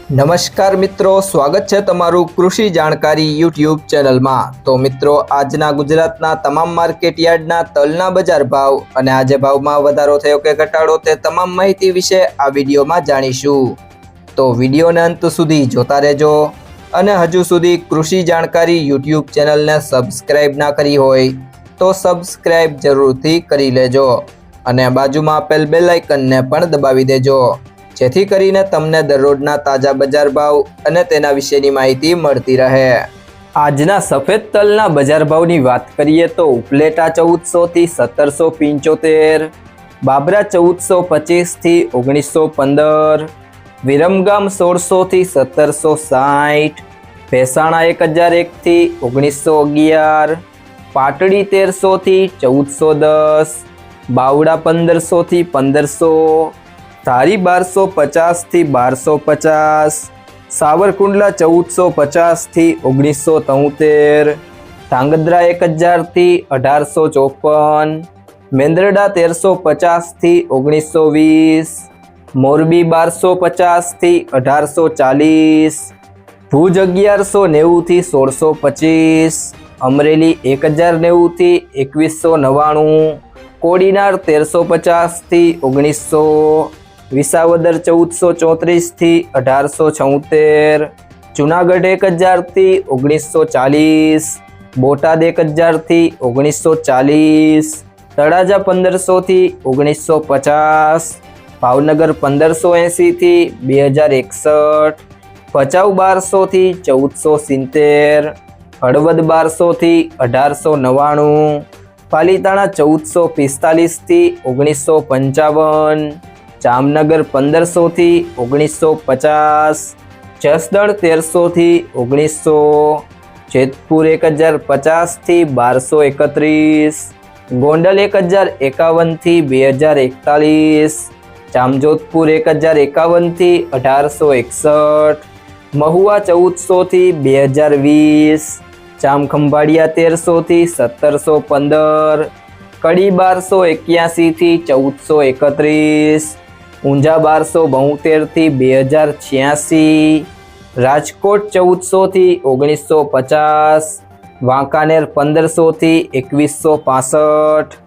નમસ્કાર મિત્રો, સ્વાગત છે તમારું કૃષિ જાણકારી યુટ્યુબ ચેનલમાં। તો મિત્રો, આજના ગુજરાતના તમામ માર્કેટ યાર્ડના તલના બજાર ભાવ અને આજે ભાવમાં વધારો થયો કે ઘટાડો તે તમામ માહિતી વિશે આ વિડીયોમાં જાણીશું। તો વિડીયોને અંત સુધી જોતા રહેજો અને હજુ સુધી કૃષિ જાણકારી યુટ્યુબ ચેનલને સબસ્ક્રાઇબ ના કરી હોય તો સબસ્ક્રાઇબ જરૂરથી કરી લેજો અને બાજુમાં આપેલ બેલ આઇકનને પણ દબાવી દેજો, જેથી કરીને તમને દરરોજના તાજા બજાર ભાવ અને તેના વિશેની માહિતી મળતી રહે। આજના સફેદ તલના બજાર ભાવની વાત કરીએ તો ઉપલેટા 1400 થી 1775, બાબરા 1425 થી 1915, વિરમગામ 1600 થી 1760, ભેસાણા 1001 થી 1911, પાટડી 1300 થી 1410, બાવડા 1500 થી 1500, ધારી 1250 થી 1250, સાવરકુંડલા 1450 થી 1973, ધાંગધ્રા 1000 થી 1854, મેંદરડા 1350 થી 1920, મોરબી 1250 થી 1840, ભુજ 1190 થી 1625, અમરેલી 1090 થી 2199, કોડીનાર 1350 થી 1900, વિસાવદર 1434 થી 1876, જુનાગઢ 1000 થી 1940, બોટાદ 1000 થી 1940, તળાજા 1500 થી 1950, ભાવનગર 1580 થી 2061, ભચાઉ 1200 થી 1470, હળવદ 1200 થી 1899, પાલીતાણા 1445 થી 1955, જામનગર 1500 થી 1950, જસદણ 1300 થી 1900, જેતપુર 1050 થી 1231, ગોંડલ 1051 થી 2041, જામજોધપુર 1051 થી 1861, મહુવા 1400 થી 2020, જામખંભાળિયા 1300 થી 1715, કડી 1281 થી 1431, ઊંઝા 1272 થી 2086, રાજકોટ 1400 થી 1950, વાંકાનેર 1500 થી 2165,